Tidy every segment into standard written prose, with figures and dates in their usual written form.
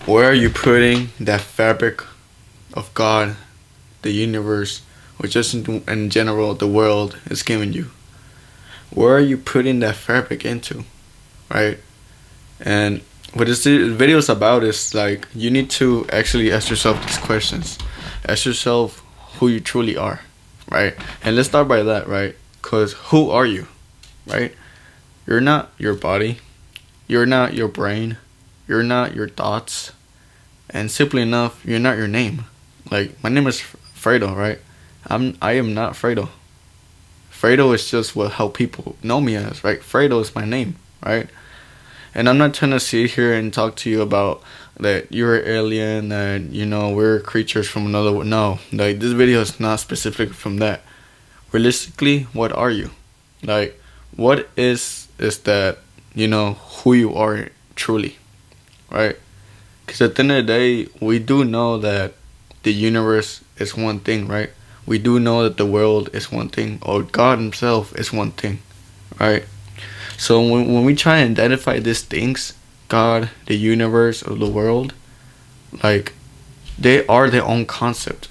Where are you putting that fabric of God, the universe, or just in general the world is giving you? Where are you putting that fabric into, right? And what this video is about is like you need to actually ask yourself these questions. Ask yourself who you truly are, right? And let's start by that, right? Because who are you, right? You're not your body. You're not your brain. You're not your thoughts. And simply enough, you're not your name. Like my name is Fredo, right? I am not Fredo. Fredo is just what how people know me as, right? Fredo is my name, right? And I'm not trying to sit here and talk to you about that you're an alien, that we're creatures from another. No, like this video is not specific from that. Realistically, what are you? Like, what is that? Who you are truly, right? Because at the end of the day, we do know that the universe is one thing, right? We do know that the world is one thing, or God Himself is one thing, right? So when we try and identify these things, God, the universe, or the world, like they are their own concept.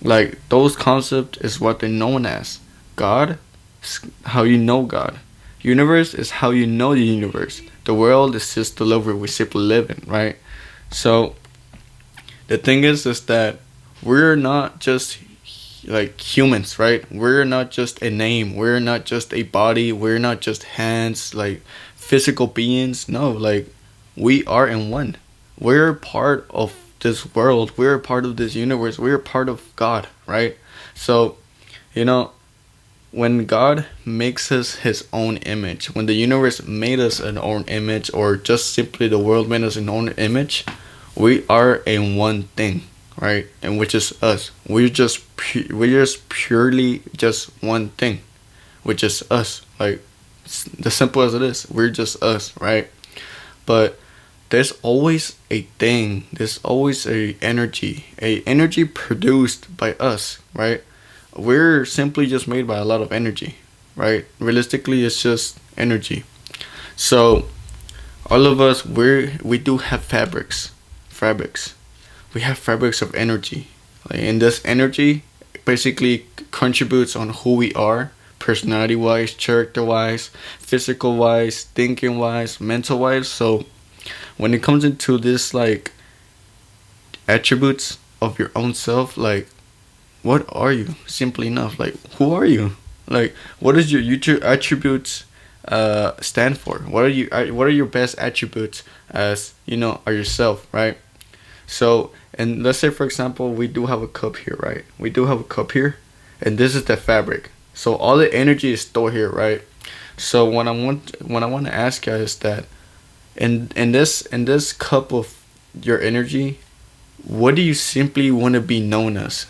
Like those concepts is what they're known as. God is how you know God. Universe is how you know the universe. The world is just the level we simply live in, right? So the thing is that we're not just like humans, right? We're not just a name. We're not just a body. We're not just hands, like physical beings. No, like we are in one. We're part of this world. We're part of this universe. We're part of God, right? So, you know, when God makes us His own image, when the universe made us an own image, or just simply the world made us an own image, we are in one thing, right? And which is us. We're just purely just one thing, which is us. Like it's the simple as it is. We're just us, right? But there's always a thing. There's always a energy produced by us, right? We're simply just made by a lot of energy, right? Realistically, it's just energy. So all of us, we do have fabrics. We have fabrics of energy, like, and this energy basically contributes on who we are, personality wise, character wise, physical wise, thinking wise, mental wise. So when it comes into this like attributes of your own self, like what are you? Simply enough, like who are you? Like what does your YouTube attributes stand for? What are your best attributes as are yourself, right? So, and let's say for example, we do have a cup here, right? We do have a cup here, and this is the fabric. So all the energy is stored here, right? So what I want to ask you is that in this cup of your energy, what do you simply want to be known as?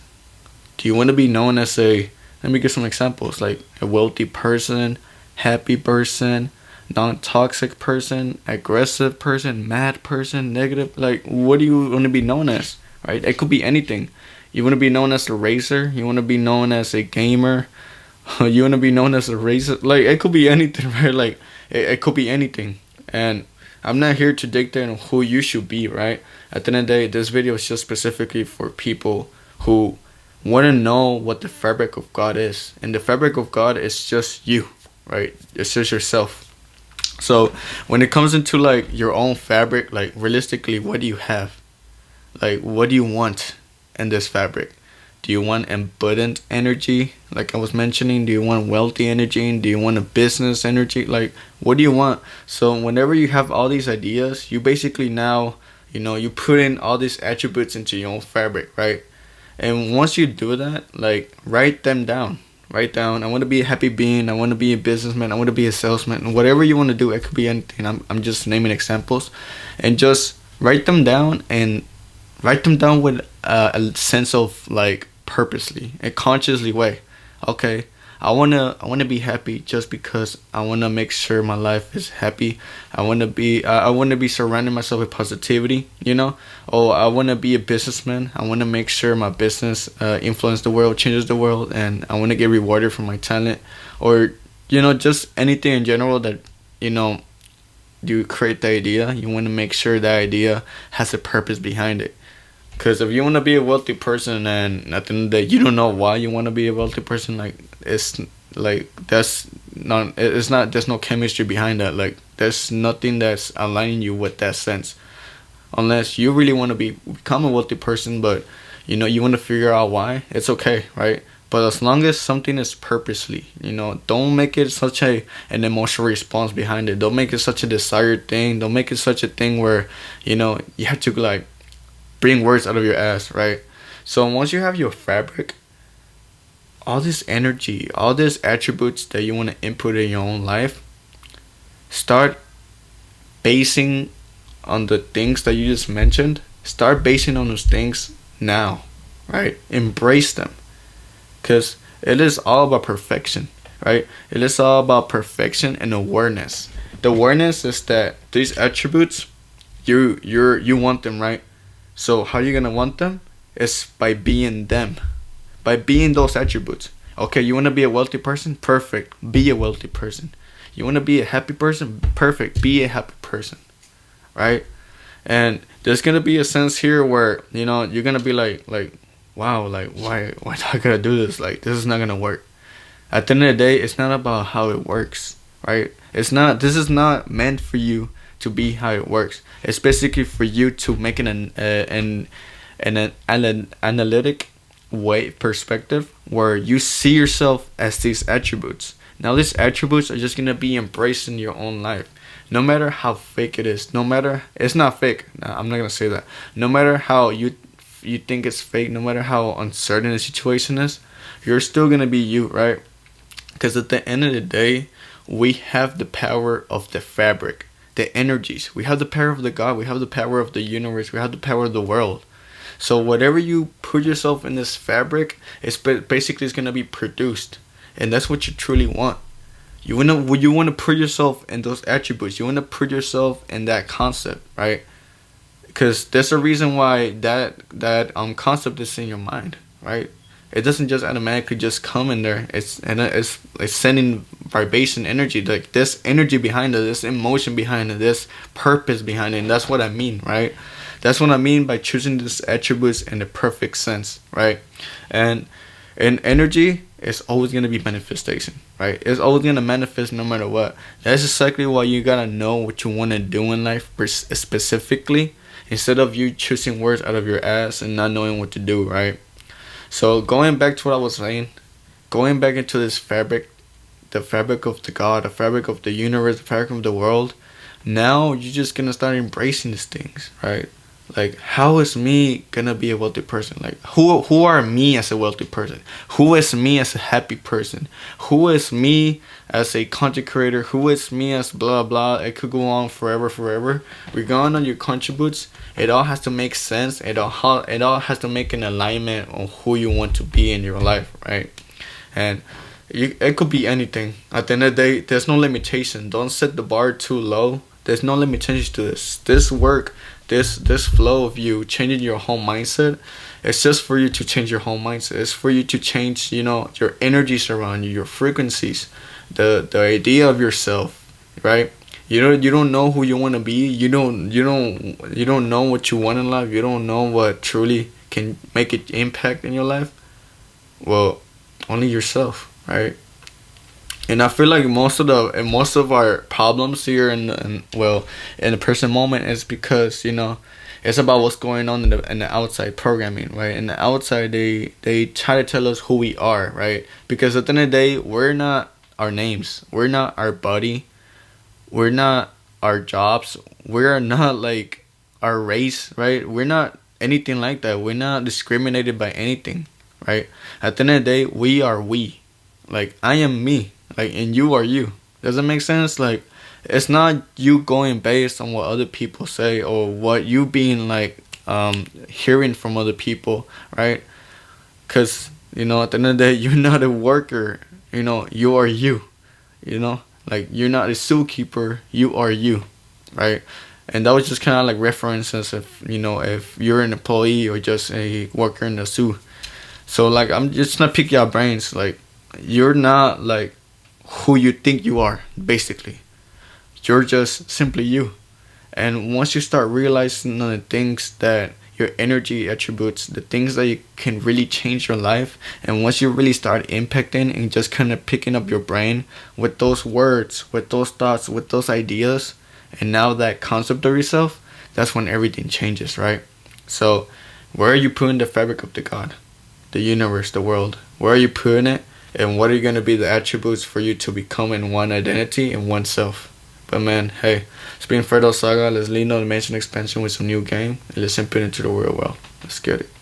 Do you want to be known as a, let me give some examples, like a wealthy person, happy person, non-toxic person, aggressive person, mad person, negative? Like what do you want to be known as, right? It could be anything. You want to be known as a racer, you want to be known as a gamer, you want to be known as a racer, like it could be anything, right? Like it could be anything. And I'm not here to dictate on who you should be, right? At the end of the day, this video is just specifically for people who want to know what the fabric of God is. And the fabric of God is just you, right? It's just yourself. So when it comes into like your own fabric, like realistically, what do you have? Like what do you want in this fabric? Do you want abundant energy, like I was mentioning? Do you want wealthy energy? Do you want a business energy? Like what do you want? So whenever you have all these ideas, you basically now you put in all these attributes into your own fabric, right? And once you do that, like write them down. Write down, I want to be a happy being, I want to be a businessman, I want to be a salesman, and whatever you want to do, it could be anything. I'm just naming examples. And just write them down, and write them down with a sense of like purposely, a consciously way. Okay, I wanna be happy just because I wanna make sure my life is happy. I wanna be surrounding myself with positivity. Oh, I wanna be a businessman. I wanna make sure my business influences the world, changes the world, and I wanna get rewarded for my talent, or just anything in general that you know you create the idea, you want to make sure that idea has a purpose behind it. Because if you want to be a wealthy person and at the end of the day you don't know why you want to be a wealthy person, like it's like that's not it's not there's no chemistry behind that. Like there's nothing that's aligning you with that sense. Unless you really want to become a wealthy person, but you want to figure out why, it's okay, right? But as long as something is purposely, don't make it such an emotional response behind it. Don't make it such a desired thing. Don't make it such a thing where you have to like bring words out of your ass, right? So once you have your fabric, all this energy, all these attributes that you want to input in your own life, start basing on the things that you just mentioned. Start basing on those things now, right? Embrace them, because it is all about perfection, right? It is all about perfection and awareness. The awareness is that these attributes, you want them, right? So how you gonna want them is by being them, by being those attributes. Okay, you want to be a wealthy person? Perfect. Be a wealthy person. You want to be a happy person? Perfect. Be a happy person, right? And there's gonna be a sense here where you're gonna be like wow, like why not gonna do this? Like this is not gonna work. At the end of the day, it's not about how it works, right? It's not. This is not meant for you to be how it works. It's basically for you to make an analytic way perspective where you see yourself as these attributes. Now these attributes are just gonna be embraced in your own life. No matter how fake it is, no matter it's not fake. Nah, I'm not gonna say that. No matter how you think it's fake, no matter how uncertain the situation is, you're still gonna be you, right? Because at the end of the day, we have the power of the fabric, the energies. We have the power of the God. We have the power of the universe. We have the power of the world. So whatever you put yourself in this fabric, it's basically is gonna be produced, and that's what you truly want. You wanna put yourself in those attributes. You wanna put yourself in that concept, right? Because there's a reason why that concept is in your mind, right? It doesn't just automatically just come in there. It's sending vibration energy, like this energy behind it, this emotion behind it, this purpose behind it. And that's what I mean, right? That's what I mean by choosing these attributes in the perfect sense, right? And in energy, it's always gonna be manifestation, right? It's always gonna manifest no matter what. That's exactly why you gotta know what you wanna do in life specifically, instead of you choosing words out of your ass and not knowing what to do, right? So going back to what I was saying, going back into this fabric, the fabric of the God, the fabric of the universe, the fabric of the world. Now you're just gonna start embracing these things, right? Like, how is me gonna be a wealthy person? Like, who are me as a wealthy person? Who is me as a happy person? Who is me as a content creator? Who is me as blah blah? It could go on forever. Regarding on your contributes, it all has to make sense. It all has to make an alignment on who you want to be in your life, right? And it could be anything. At the end of the day, there's no limitation. Don't set the bar too low. There's no limitations to this. This work, this flow of you changing your whole mindset, it's just for you to change your whole mindset. It's for you to change, your energies around you, your frequencies, the idea of yourself, right? You don't know who you want to be. You don't know what you want in life. You don't know what truly can make an impact in your life. Well, only yourself, right? And I feel like most of our problems here in the present moment is because it's about what's going on in the outside programming, right? In the outside, they try to tell us who we are, right? Because at the end of the day, we're not our names, we're not our body, we're not our jobs, we're not like our race, right? We're not anything like that. We're not discriminated by anything, right? At the end of the day, we are we. Like, I am me. Like, and you are you. Does that make sense? Like, it's not you going based on what other people say or what you being like hearing from other people, right? Because at the end of the day, you're not a worker. You are you. Like, you're not a zookeeper. You are you, right? And that was just kind of like references if you're an employee or just a worker in the zoo. So like, I'm just gonna pick your brains. Like, you're not like who you think you are, basically. You're just simply you. And once you start realizing the things that your energy attributes, the things that you can really change your life, and once you really start impacting and just kind of picking up your brain with those words, with those thoughts, with those ideas, and now that concept of yourself, that's when everything changes, right? So, where are you putting the fabric of the God, the universe, the world? Where are you putting it? And what are going to be the attributes for you to become in one identity and one self? But man, hey, it's been Fredo Saga. Let's lead on the Mansion expansion with some new game, and let's imp it into the real world. Let's get it.